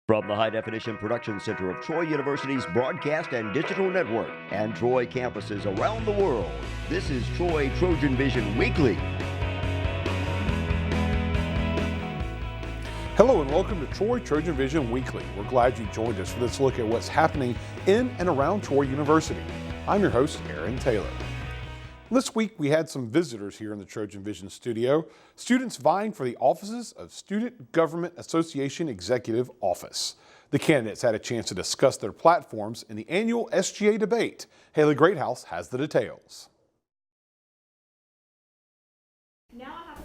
From the High Definition Production Center of Troy University's Broadcast and Digital Network and Troy campuses around the world, this is Troy TrojanVision Weekly. Hello and welcome to Troy TrojanVision Weekly. We're glad you joined us for this look at what's happening in and around Troy University. I'm your host, Aaron Taylor. This week we had some visitors here in the TrojanVision studio, students vying for the offices of Student Government Association Executive Office. The candidates had a chance to discuss their platforms in the annual SGA debate. Hailey Greathouse has the details.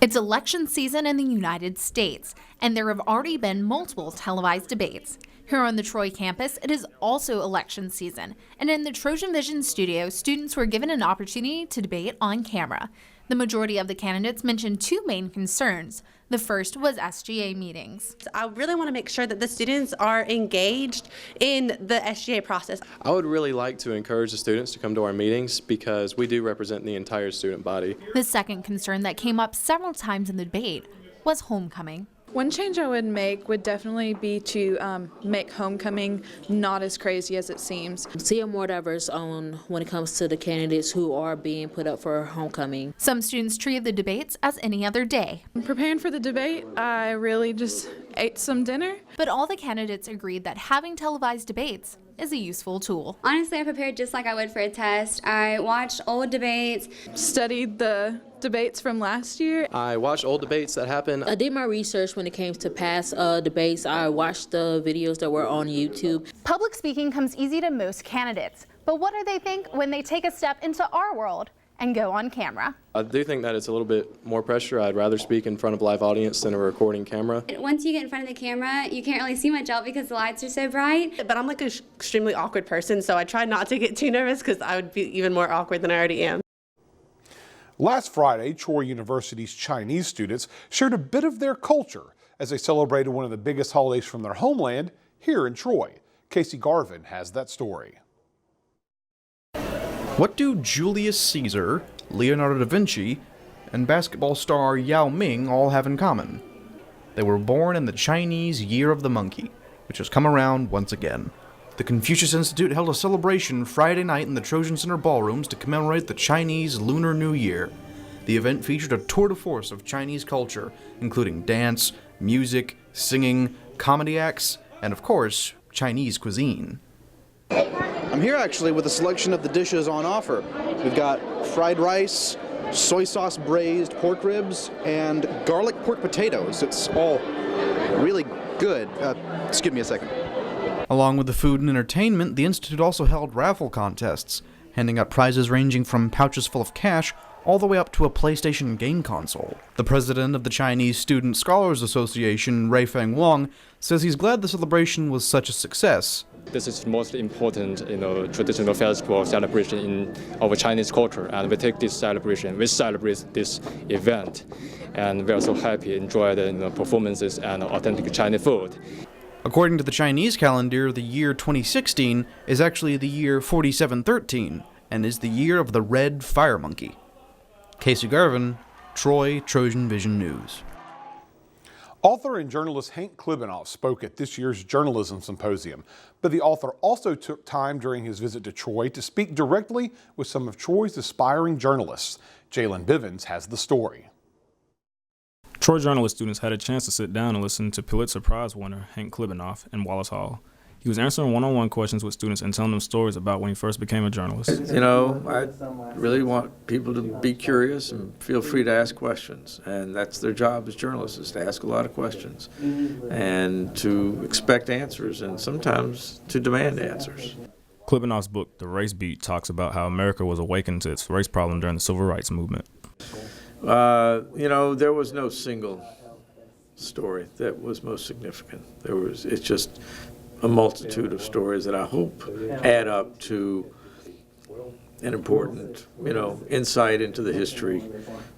It's election season in the United States, and there have already been multiple televised debates. Here on the Troy campus, it is also election season, and in the TrojanVision studio, students were given an opportunity to debate on camera. The majority of the candidates mentioned two main concerns. The first was SGA meetings. I really want to make sure that the students are engaged in the SGA process. I would really like to encourage the students to come to our meetings because we do represent the entire student body. The second concern that came up several times in the debate was homecoming. One change I would make would definitely be to make homecoming not as crazy as it seems. See a more diverse when it comes to the candidates who are being put up for homecoming. Some students treated the debates as any other day. Preparing for the debate, I really just ate some dinner. But all the candidates agreed that having televised debates is a useful tool. Honestly, I prepared just like I would for a test. I watched old debates. Studied the debates from last year. I watched old debates that happened. I did my research when it came to past debates. I watched the videos that were on YouTube. Public speaking comes easy to most candidates, but what do they think when they take a step into our world and go on camera? I do think that it's a little bit more pressure. I'd rather speak in front of a live audience than a recording camera. Once you get in front of the camera, you can't really see much out because the lights are so bright. But I'm like an extremely awkward person, so I try not to get too nervous because I would be even more awkward than I already am. Last Friday, Troy University's Chinese students shared a bit of their culture as they celebrated one of the biggest holidays from their homeland here in Troy. Casey Garvin has that story. What do Julius Caesar, Leonardo da Vinci, and basketball star Yao Ming all have in common? They were born in the Chinese Year of the Monkey, which has come around once again. The Confucius Institute held a celebration Friday night in the Trojan Center ballrooms to commemorate the Chinese Lunar New Year. The event featured a tour de force of Chinese culture, including dance, music, singing, comedy acts, and of course, Chinese cuisine. I'm here actually with a selection of the dishes on offer. We've got fried rice, soy sauce braised pork ribs, and garlic pork potatoes. It's all really good. Just give me a second. Along with the food and entertainment, the Institute also held raffle contests, handing out prizes ranging from pouches full of cash all the way up to a PlayStation game console. The president of the Chinese Student Scholars Association, Reifeng Wang, says he's glad the celebration was such a success. This is the most important, traditional festival celebration in our Chinese culture, and we take this celebration, we celebrate this event, and we are so happy to enjoy the performances and authentic Chinese food. According to the Chinese calendar, the year 2016 is actually the year 4713 and is the year of the red fire monkey. Casey Garvin, Troy TrojanVision News. Author and journalist Hank Klibanoff spoke at this year's Journalism Symposium, but the author also took time during his visit to Troy to speak directly with some of Troy's aspiring journalists. Jalen Bivens has the story. Troy journalist students had a chance to sit down and listen to Pulitzer Prize winner Hank Klibanoff in Wallace Hall. He was answering one-on-one questions with students and telling them stories about when he first became a journalist. I really want people to be curious and feel free to ask questions. And that's their job as journalists, is to ask a lot of questions and to expect answers and sometimes to demand answers. Klibanoff's book, The Race Beat, talks about how America was awakened to its race problem during the Civil Rights Movement. There was no single story that was most significant. It's just a multitude of stories that I hope add up to an important, insight into the history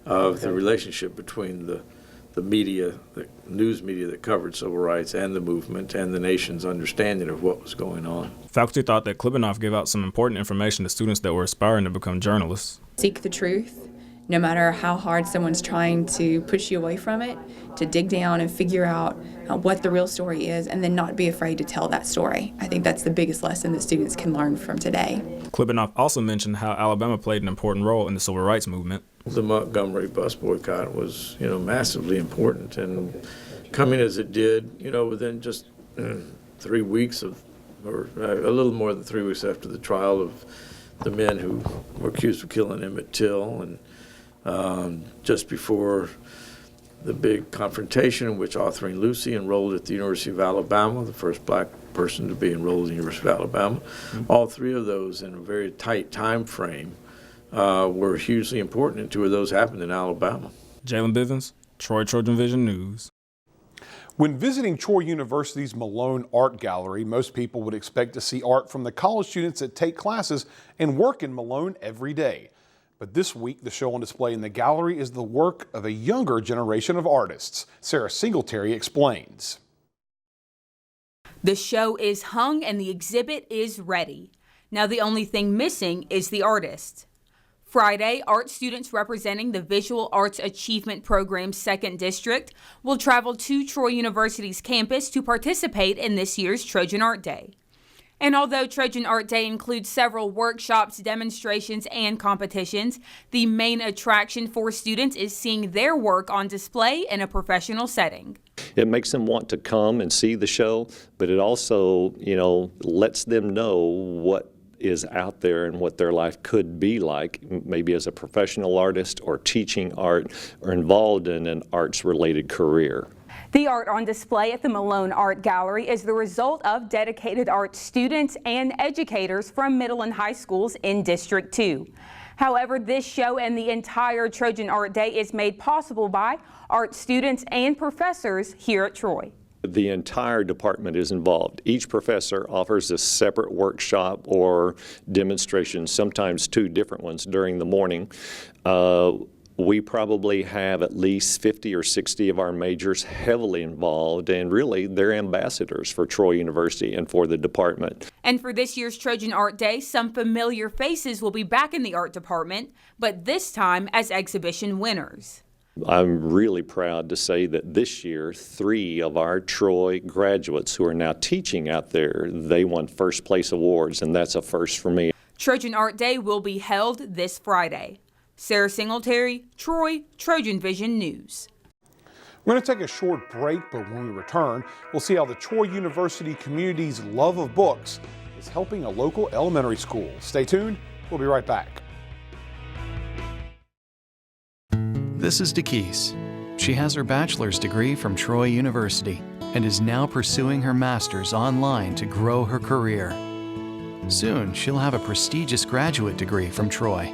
of the relationship between the media, the news media that covered civil rights and the movement and the nation's understanding of what was going on. Faculty thought that Klibanoff gave out some important information to students that were aspiring to become journalists. Seek the truth no matter how hard someone's trying to push you away from it, to dig down and figure out what the real story is and then not be afraid to tell that story. I think that's the biggest lesson that students can learn from today. Klibanoff also mentioned how Alabama played an important role in the civil rights movement. The Montgomery bus boycott was, massively important, and coming as it did, within just 3 weeks or a little more than 3 weeks after the trial of the men who were accused of killing Emmett Till, and just before the big confrontation in which Autherine Lucy enrolled at the University of Alabama, the first black person to be enrolled at the University of Alabama. All three of those in a very tight time frame were hugely important, and two of those happened in Alabama. Jalen Bivens, Troy TrojanVision News. When visiting Troy University's Malone Art Gallery, most people would expect to see art from the college students that take classes and work in Malone every day. But this week, the show on display in the gallery is the work of a younger generation of artists. Sarah Singletary explains. The show is hung and the exhibit is ready. Now the only thing missing is the artist. Friday, art students representing the Visual Arts Achievement Program's 2nd District will travel to Troy University's campus to participate in this year's Trojan Art Day. And although Trojan Art Day includes several workshops, demonstrations, and competitions, the main attraction for students is seeing their work on display in a professional setting. It makes them want to come and see the show, but it also, lets them know what is out there and what their life could be like, maybe as a professional artist or teaching art or involved in an arts-related career. The art on display at the Malone Art Gallery is the result of dedicated art students and educators from middle and high schools in District 2. However, this show and the entire Trojan Art Day is made possible by art students and professors here at Troy. The entire department is involved. Each professor offers a separate workshop or demonstration, sometimes 2 different ones during the morning. We probably have at least 50 or 60 of our majors heavily involved, and really they're ambassadors for Troy University and for the department. And for this year's Trojan Art Day, some familiar faces will be back in the art department, but this time as exhibition winners. I'm really proud to say that this year, 3 of our Troy graduates who are now teaching out there, they won first place awards, and that's a first for me. Trojan Art Day will be held this Friday. Sarah Singletary, Troy TrojanVision News. We're going to take a short break, but when we return, we'll see how the Troy University community's love of books is helping a local elementary school. Stay tuned. We'll be right back. This is DeKeys. She has her bachelor's degree from Troy University and is now pursuing her master's online to grow her career. Soon, she'll have a prestigious graduate degree from Troy,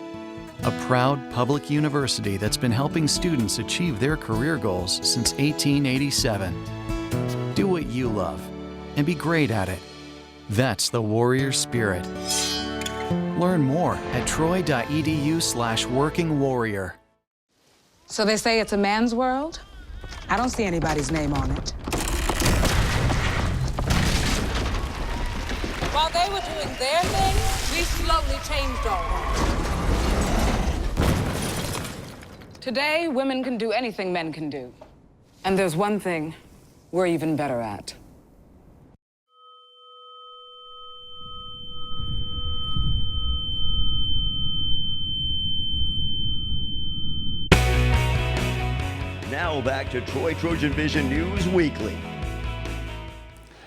a proud public university that's been helping students achieve their career goals since 1887. Do what you love and be great at it. That's the warrior spirit. Learn more at troy.edu/workingwarrior. So they say it's a man's world? I don't see anybody's name on it. While they were doing their thing, we slowly changed all that. Today, women can do anything men can do. And there's one thing we're even better at. Now back to Troy TrojanVision News Weekly.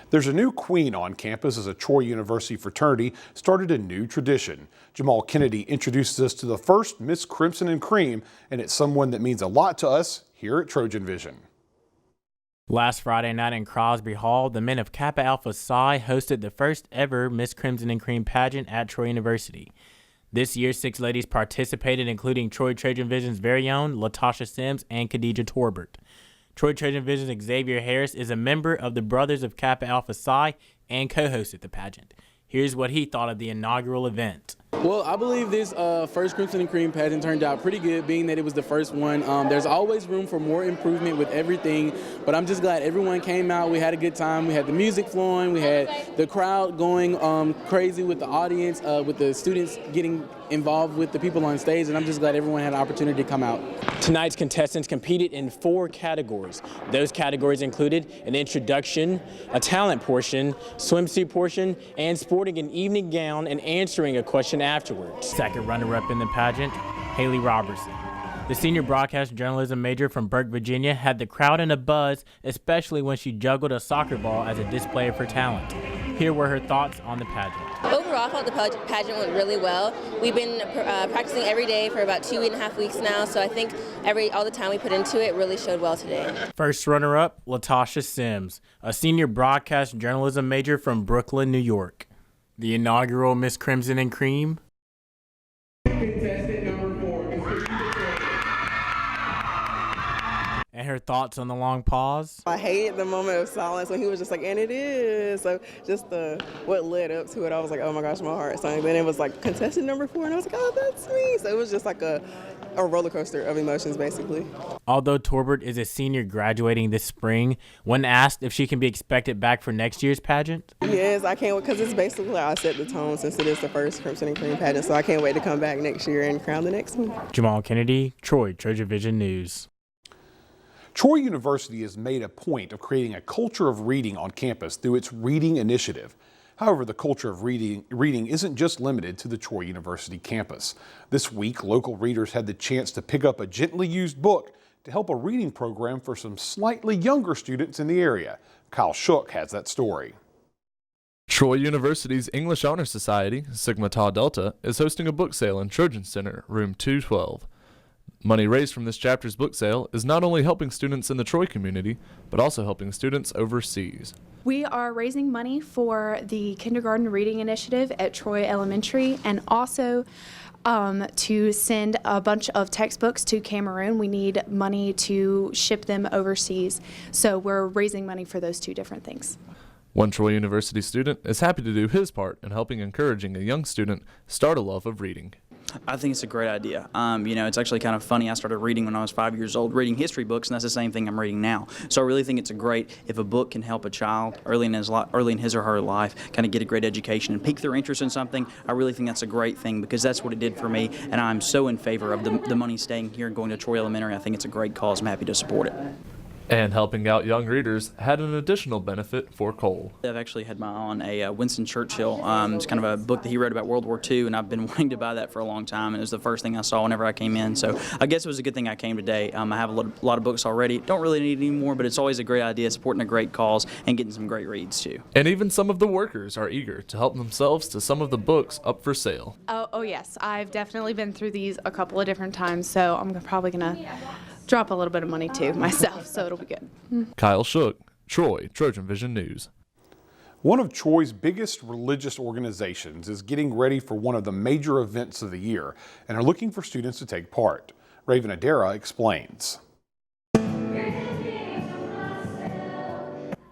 There's a new queen on campus as a Troy University fraternity started a new tradition. Jamal Kennedy introduces us to the first Miss Crimson and Cream, and it's someone that means a lot to us here at TrojanVision. Last Friday night in Crosby Hall, the men of Kappa Alpha Psi hosted the first ever Miss Crimson and Cream pageant at Troy University. This year, 6 ladies participated, including Troy TrojanVision's very own Latasha Sims and Khadijah Torbert. Troy TrojanVision's Xavier Harris is a member of the Brothers of Kappa Alpha Psi and co-hosted the pageant. Here's what he thought of the inaugural event. Well, I believe this first Crimson and Cream pageant turned out pretty good, being that it was the first one. There's always room for more improvement with everything, but I'm just glad everyone came out. We had a good time. We had the music flowing. We had the crowd going crazy with the audience, with the students getting involved with the people on stage, and I'm just glad everyone had an opportunity to come out. Tonight's contestants competed in 4 categories. Those categories included an introduction, a talent portion, swimsuit portion, and sporting an evening gown and answering a question afterwards. Second runner-up in the pageant, Hailey Robertson. The senior broadcast journalism major from Burke, Virginia, had the crowd in a buzz, especially when she juggled a soccer ball as a display of her talent. Here were her thoughts on the pageant. Overall, I thought the pageant went really well. We've been practicing every day for about 2.5 weeks now, so I think all the time we put into it really showed well today. First runner-up, Latasha Sims, a senior broadcast journalism major from Brooklyn, New York. The inaugural Miss Crimson and Cream. Contestant number 4, and her thoughts on the long pause. I hated the moment of silence when he was just like, and it is. So just what led up to it, I was like, oh my gosh, my heart sank. Then it was like contestant number 4, and I was like, oh, that's me. So it was just like a roller coaster of emotions, basically. Although Torbert is a senior graduating this spring, when asked if she can be expected back for next year's pageant. Yes, I can't wait, because it's basically I set the tone since it is the first Crimson and Cream pageant, so I can't wait to come back next year and crown the next one. Jamal Kennedy, Troy, TrojanVision News. Troy University has made a point of creating a culture of reading on campus through its Reading Initiative. However, the culture of reading isn't just limited to the Troy University campus. This week, local readers had the chance to pick up a gently used book to help a reading program for some slightly younger students in the area. Kyle Shook has that story. Troy University's English Honor Society, Sigma Tau Delta, is hosting a book sale in Trojan Center, room 212. Money raised from this chapter's book sale is not only helping students in the Troy community, but also helping students overseas. We are raising money for the Kindergarten Reading Initiative at Troy Elementary, and also to send a bunch of textbooks to Cameroon. We need money to ship them overseas. So we're raising money for those 2 different things. One Troy University student is happy to do his part in helping encouraging a young student start a love of reading. I think it's a great idea. It's actually kind of funny. I started reading when I was 5 years old, reading history books, and that's the same thing I'm reading now. So I really think it's if a book can help a child early in his or her life kind of get a great education and pique their interest in something. I really think that's a great thing, because that's what it did for me, and I'm so in favor of the money staying here and going to Troy Elementary. I think it's a great cause. I'm happy to support it. And helping out young readers had an additional benefit for Cole. I've actually had my eye on a Winston Churchill. It's kind of a book that he wrote about World War II, and I've been wanting to buy that for a long time, and it was the first thing I saw whenever I came in. So I guess it was a good thing I came today. I have a lot of books already. Don't really need any more, but it's always a great idea, supporting a great cause and getting some great reads too. And even some of the workers are eager to help themselves to some of the books up for sale. Oh yes, I've definitely been through these a couple of different times, so I'm probably going to drop a little bit of money too myself, so it'll be good. Kyle Shook, Troy, TrojanVision News. One of Troy's biggest religious organizations is getting ready for one of the major events of the year and are looking for students to take part. Raven Adara explains.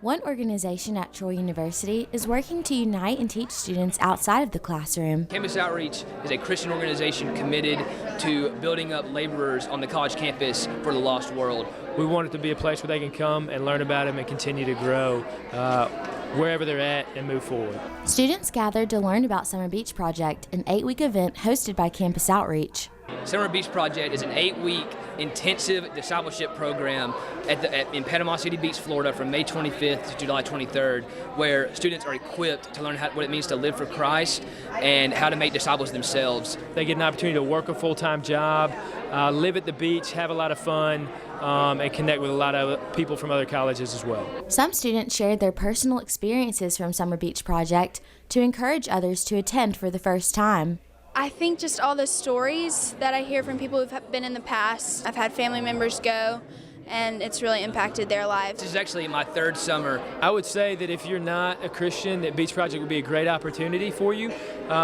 One organization at Troy University is working to unite and teach students outside of the classroom. Campus Outreach is a Christian organization committed to building up laborers on the college campus for the lost world. We want it to be a place where they can come and learn about Him and continue to grow wherever they're at and move forward. Students gathered to learn about Summer Beach Project, an 8-week event hosted by Campus Outreach. Summer Beach Project is an 8-week intensive discipleship program in Panama City Beach, Florida from May 25th to July 23rd, where students are equipped to learn what it means to live for Christ and how to make disciples themselves. They get an opportunity to work a full-time job, live at the beach, have a lot of fun, and connect with a lot of people from other colleges as well. Some students shared their personal experiences from Summer Beach Project to encourage others to attend for the first time. I think just all the stories that I hear from people who've been in the past. I've had family members go, and it's really impacted their lives. This is actually my 3rd summer. I would say that if you're not a Christian, that Beach Project would be a great opportunity for you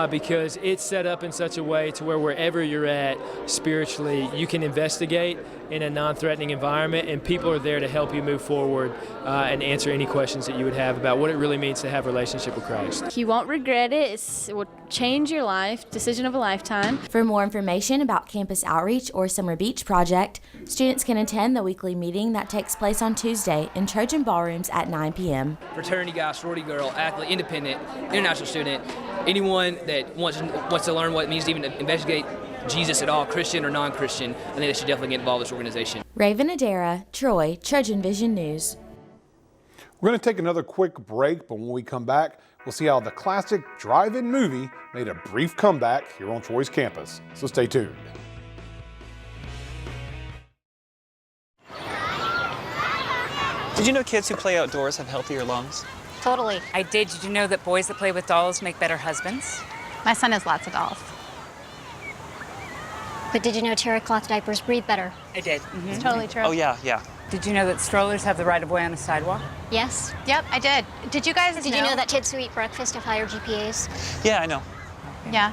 because it's set up in such a way to where wherever you're at spiritually, you can investigate in a non-threatening environment, and people are there to help you move forward and answer any questions that you would have about what it really means to have a relationship with Christ. You won't regret it. It will change your life, decision of a lifetime. For more information about campus outreach or Summer Beach Project, students can attend the weekly meeting that takes place on Tuesday in Trojan ballrooms at 9 p.m. Fraternity guy, sorority girl, athlete, independent, international student, anyone that wants to learn what it means to even investigate Jesus at all, Christian or non-Christian, I think they should definitely get involved in this organization. Raven Adara, Troy, TrojanVision News. We're going to take another quick break, but when we come back, we'll see how the classic drive-in movie made a brief comeback here on Troy's campus. So stay tuned. Did you know kids who play outdoors have healthier lungs? Totally. I did. Did you know that boys that play with dolls make better husbands? My son has lots of dolls. But did you know terry cloth diapers breathe better? I did. It's totally true. Oh, yeah. Did you know that strollers have the right of way on a sidewalk? Yes. Yep, I did. Did you guys Did you know that kids who eat breakfast have higher GPAs? Yeah, I know. Yeah.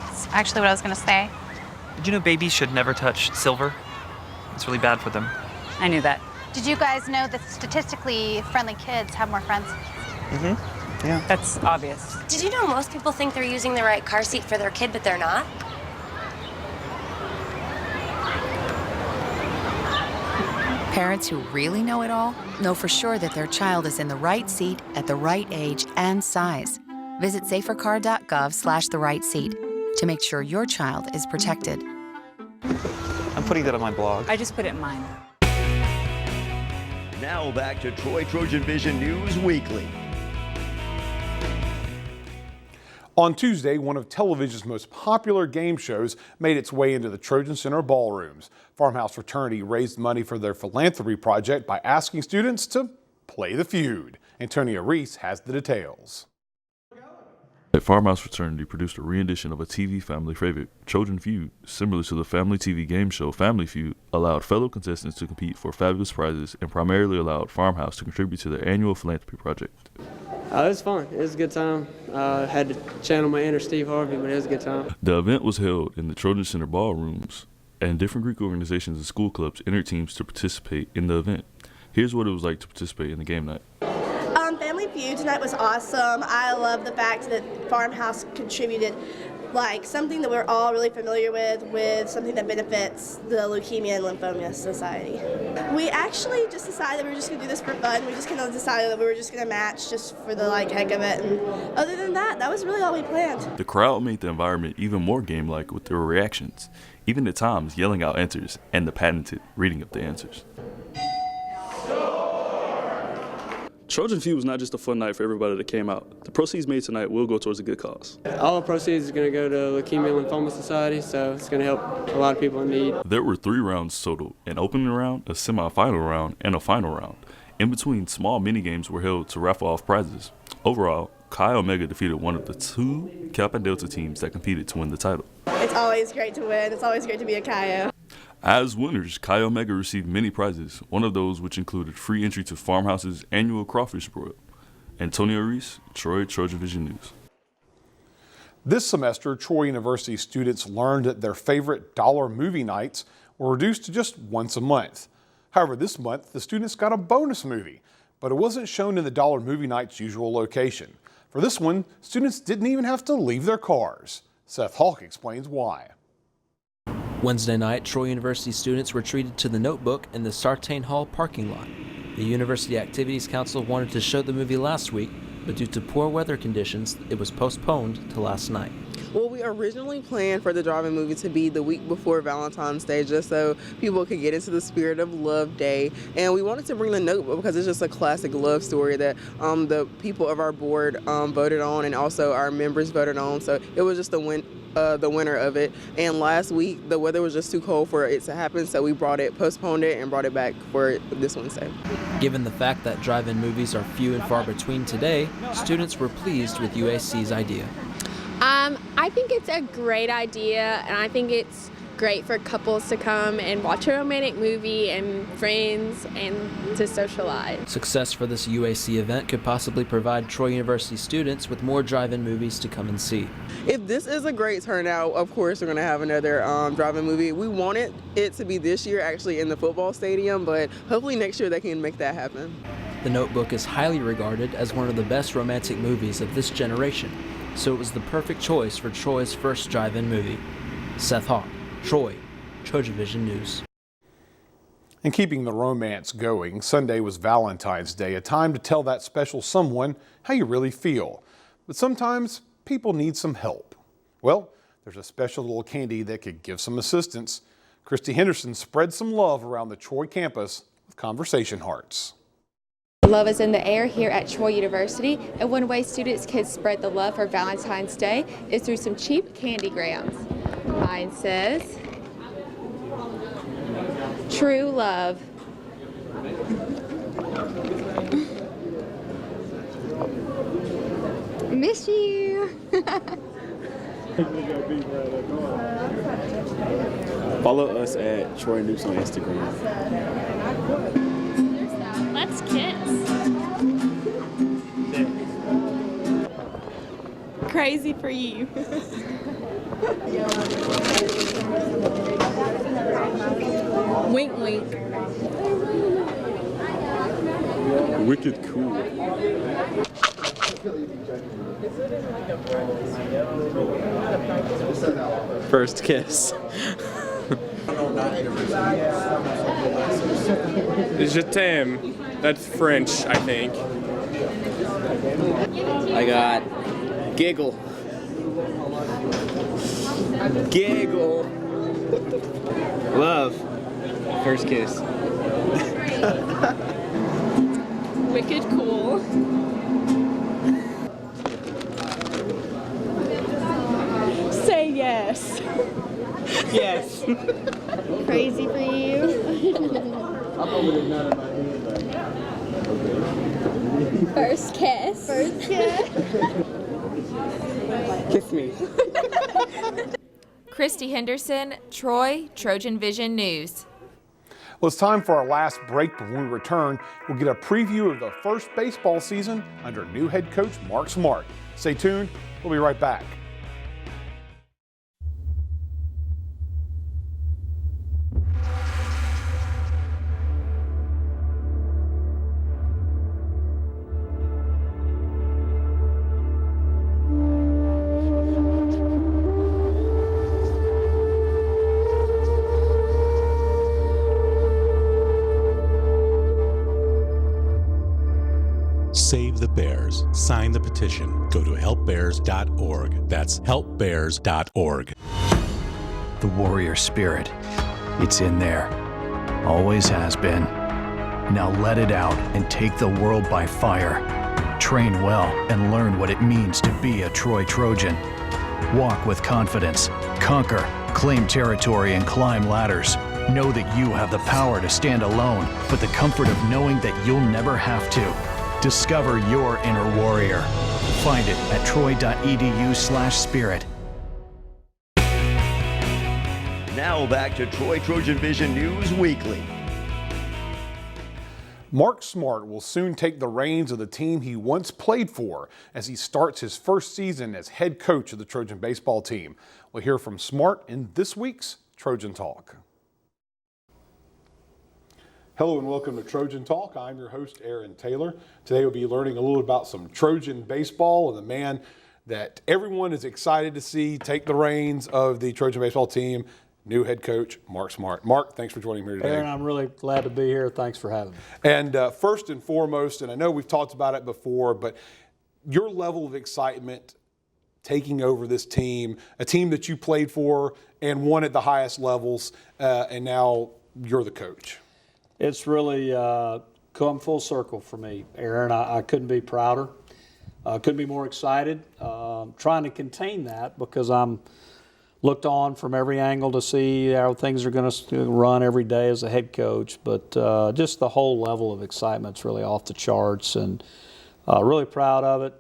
That's actually what I was going to say. Did you know babies should never touch silver? It's really bad for them. I knew that. Did you guys know that statistically friendly kids have more friends? Mm-hmm. Yeah. That's obvious. Did you know most people think they're using the right car seat for their kid, but they're not? Parents who really know it all know for sure that their child is in the right seat at the right age and size. Visit safercar.gov/the right seat to make sure your child is protected. I'm putting that on my blog. I just put it in mine. Now back to Troy TrojanVision News Weekly. On Tuesday, one of television's most popular game shows made its way into the Trojan Center ballrooms. Farmhouse Fraternity raised money for their philanthropy project by asking students to play the feud. Antonia Reese has the details. At Farmhouse Fraternity produced a rendition of a TV family favorite, Trojan Feud, similar to the family TV game show Family Feud, allowed fellow contestants to compete for fabulous prizes and primarily allowed Farmhouse to contribute to their annual philanthropy project. It was fun. It was a good time. Had to channel my inner Steve Harvey, but it was a good time. The event was held in the Trojan Center ballrooms, and different Greek organizations and school clubs entered teams to participate in the event. Here's what it was like to participate in the game night. Family Feud tonight was awesome. I love the fact that Farmhouse contributed like something that we're all really familiar with something that benefits the Leukemia and Lymphoma Society. We actually just decided that we were just going to do this for fun. We just kind of decided that we were just going to match just for the heck of it. And other than that, that was really all we planned. The crowd made the environment even more game-like with their reactions, even at times yelling out answers and the patented reading of the answers. Trojan Feud was not just a fun night for everybody that came out. The proceeds made tonight will go towards a good cause. All the proceeds are going to go to Leukemia and Lymphoma Society, so it's going to help a lot of people in need. There were 3 rounds total, an opening round, a semifinal round, and a final round. In between, small mini-games were held to raffle off prizes. Overall, Chi Omega defeated one of the 2 Kappa Delta teams that competed to win the title. It's always great to win. It's always great to be a Chi. As winners, Chi Omega received many prizes, one of those which included free entry to Farmhouse's annual crawfish broil. Antonio Reese, Troy TrojanVision News. This semester, Troy University students learned that their favorite dollar movie nights were reduced to just once a month. However, this month, the students got a bonus movie, but it wasn't shown in the dollar movie night's usual location. For this one, students didn't even have to leave their cars. Seth Hawk explains why. Wednesday night, Troy University students were treated to The Notebook in the Sartain Hall parking lot. The University Activities Council wanted to show the movie last week, but due to poor weather conditions, it was postponed to last night. Well, we originally planned for the drive-in movie to be the week before Valentine's Day, just so people could get into the spirit of Love Day. And we wanted to bring The Notebook because it's just a classic love story that the people of our board voted on, and also our members voted on. So it was just the winner of it. And last week, the weather was just too cold for it to happen, so we postponed it, and brought it back for this Wednesday. Given the fact that drive-in movies are few and far between today, students were pleased with UAC's idea. I think it's a great idea, and I think it's great for couples to come and watch a romantic movie and friends and to socialize. Success for this UAC event could possibly provide Troy University students with more drive-in movies to come and see. If this is a great turnout, of course we're going to have another drive-in movie. We wanted it to be this year actually in the football stadium, but hopefully next year they can make that happen. The Notebook is highly regarded as one of the best romantic movies of this generation, so it was the perfect choice for Troy's first drive-in movie. Seth Hawk, Troy, TrojanVision News. And keeping the romance going, Sunday was Valentine's Day, a time to tell that special someone how you really feel. But sometimes people need some help. Well, there's a special little candy that could give some assistance. Christy Henderson spread some love around the Troy campus with Conversation Hearts. Love is in the air here at Troy University, and one way students can spread the love for Valentine's Day is through some cheap candy grams. Mine says, True Love. Miss you. Follow us at Troy News on Instagram. Let's kiss. Crazy for you. Wink, wink. Wicked cool. First kiss. Je t'aime. That's French, I think. I got giggle. Giggle. Love. First kiss. Wicked cool. Say yes. Yes. Crazy for you. First kiss. First kiss. Kiss me. Christy Henderson, Troy, TrojanVision News. Well, it's time for our last break, but when we return, we'll get a preview of the first baseball season under new head coach Mark Smart. Stay tuned. We'll be right back. Save the Bears. Sign the petition. Go to helpbears.org. That's helpbears.org. The warrior spirit. It's in there. Always has been. Now let it out and take the world by fire. Train well and learn what it means to be a Troy Trojan. Walk with confidence. Conquer. Claim territory and climb ladders. Know that you have the power to stand alone, but the comfort of knowing that you'll never have to. Discover your inner warrior. Find it at troy.edu/spirit. Now back to Troy TrojanVision News Weekly. Mark Smart will soon take the reins of the team he once played for as he starts his first season as head coach of the Trojan baseball team. We'll hear from Smart in this week's Trojan Talk. Hello and welcome to Trojan Talk. I'm your host, Aaron Taylor. Today we'll be learning a little about some Trojan baseball and the man that everyone is excited to see take the reins of the Trojan baseball team, new head coach, Mark Smart. Mark, thanks for joining me here today. Aaron, I'm really glad to be here. Thanks for having me. And first and foremost, and I know we've talked about it before, but your level of excitement taking over this team, a team that you played for and won at the highest levels, and now you're the coach. It's really come full circle for me, Aaron. I couldn't be prouder. Couldn't be more excited. Trying to contain that because I'm looked on from every angle to see how things are going to run every day as a head coach. But just the whole level of excitement's really off the charts, and really proud of it.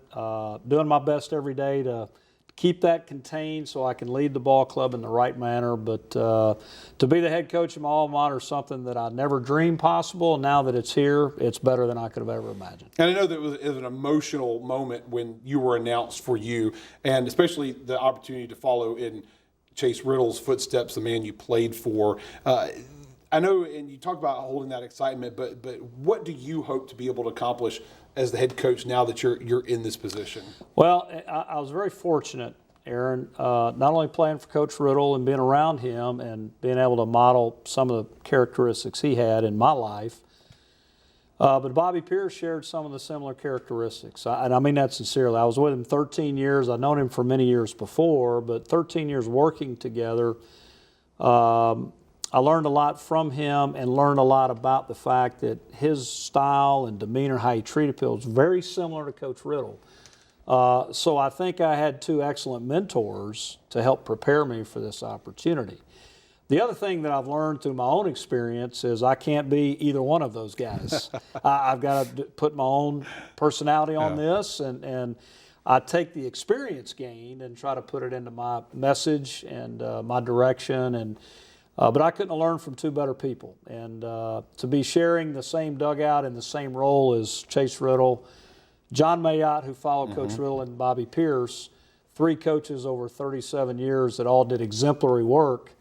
Doing my best every day to keep that contained so I can lead the ball club in the right manner. But to be the head coach of my alma mater is something that I never dreamed possible. And now that it's here, it's better than I could have ever imagined. And I know that it was an emotional moment when you were announced for you, and especially the opportunity to follow in Chase Riddle's footsteps, the man you played for. I know, and you talk about holding that excitement, but what do you hope to be able to accomplish as the head coach now that you're in this position? Well, I was very fortunate, Aaron, not only playing for Coach Riddle and being around him and being able to model some of the characteristics he had in my life, but Bobby Pierce shared some of the similar characteristics. And I mean that sincerely. I was with him 13 years. I'd known him for many years before, but 13 years working together, I learned a lot from him and learned a lot about the fact that his style and demeanor, how he treated people, is very similar to Coach Riddle. So I think I had two excellent mentors to help prepare me for this opportunity. The other thing that I've learned through my own experience is I can't be either one of those guys. I've got to put my own personality on this, and I take the experience gained and try to put it into my message and my direction. But I couldn't have learned from two better people. And to be sharing the same dugout in the same role as Chase Riddle, John Mayotte, who followed Coach Riddle, and Bobby Pierce, three coaches over 37 years that all did exemplary work.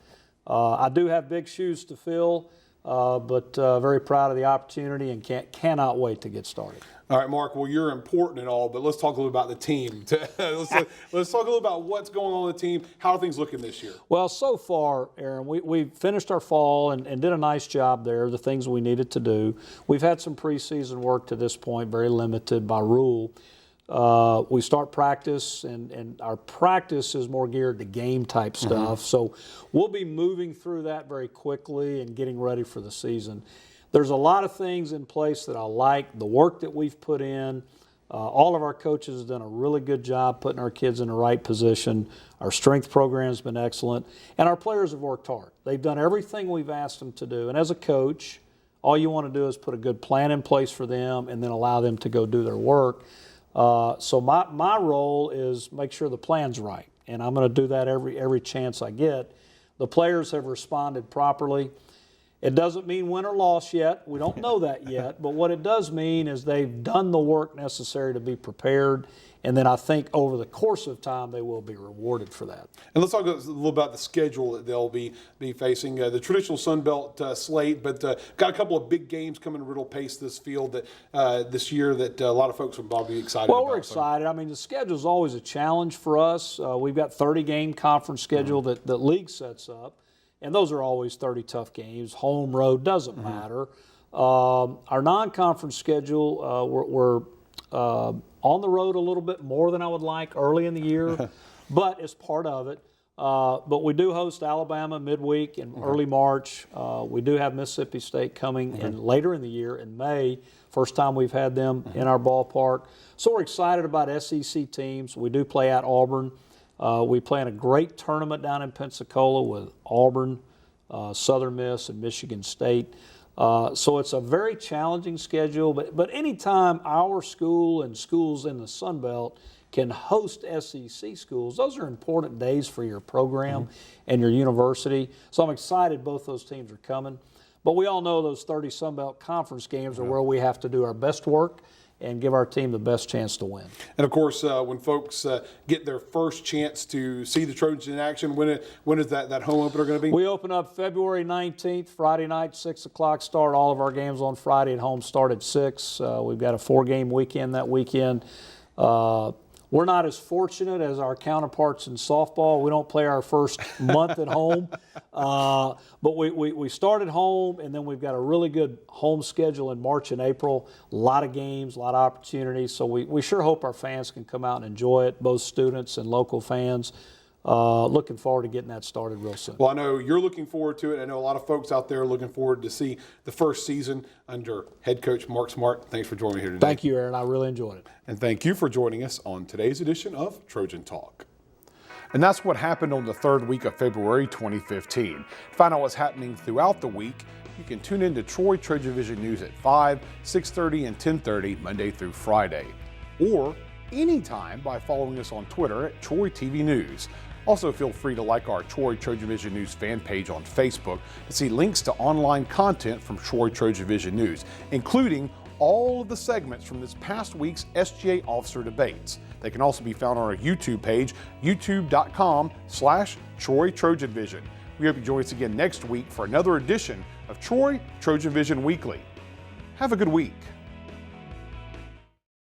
I do have big shoes to fill, but very proud of the opportunity and cannot wait to get started. All right, Mark, well, you're important and all, but let's talk a little about the team. Let's talk a little about what's going on with the team. How are things looking this year? Well, so far, Aaron, we finished our fall and did a nice job there, the things we needed to do. We've had some preseason work to this point, very limited by rule. We start practice, and our practice is more geared to game-type stuff. So we'll be moving through that very quickly and getting ready for the season. There's a lot of things in place that I like, the work that we've put in. All of our coaches have done a really good job putting our kids in the right position. Our strength program has been excellent, and our players have worked hard. They've done everything we've asked them to do, and as a coach, all you want to do is put a good plan in place for them and then allow them to go do their work. So my role is make sure the plan's right, and I'm going to do that every chance I get. The players have responded properly. It doesn't mean win or loss yet. We don't know that yet. But what it does mean is they've done the work necessary to be prepared. And then I think over the course of time, they will be rewarded for that. And let's talk a little about the schedule that they'll be facing. The traditional Sun Belt slate, but got a couple of big games coming to Riddle Pace this field that this year that a lot of folks will probably be excited about. Well, we're excited. I mean, the schedule is always a challenge for us. We've got 30-game conference schedule that the league sets up. And those are always 30 tough games. Home, road, doesn't matter. Our non-conference schedule, we're on the road a little bit more than I would like early in the year, but it's part of it. But we do host Alabama midweek in early March. We do have Mississippi State coming in later in the year in May. First time we've had them in our ballpark. So we're excited about SEC teams. We do play at Auburn. We play in a great tournament down in Pensacola with Auburn, Southern Miss, and Michigan State. So it's a very challenging schedule, but anytime our school and schools in the Sun Belt can host SEC schools, those are important days for your program and your university. So I'm excited both those teams are coming. But we all know those 30 Sun Belt Conference games are where we have to do our best work and give our team the best chance to win. And of course, when folks get their first chance to see the Trojans in action, when is that home opener going to be? We open up February 19th, Friday night, 6 o'clock start. All of our games on Friday at home start at 6. We've got a 4-game weekend that weekend. We're not as fortunate as our counterparts in softball. We don't play our first month at home. But we start at home, and then we've got a really good home schedule in March and April. A lot of games, a lot of opportunities. So we sure hope our fans can come out and enjoy it, both students and local fans. Looking forward to getting that started real soon. Well, I know you're looking forward to it. I know a lot of folks out there are looking forward to see the first season under head coach Mark Smart. Thanks for joining me here today. Thank you, Aaron. I really enjoyed it. And thank you for joining us on today's edition of Trojan Talk. And that's what happened on the third week of February 2015. To find out what's happening throughout the week, you can tune in to Troy TrojanVision News at 5, 6:30, and 10:30 Monday through Friday. Or anytime by following us on Twitter at Troy TV News. Also, feel free to like our Troy Trojan Vision News fan page on Facebook to see links to online content from Troy Trojan Vision News, including all of the segments from this past week's SGA officer debates. They can also be found on our YouTube page, youtube.com/Troy Trojan Vision. We hope you join us again next week for another edition of Troy Trojan Vision Weekly. Have a good week.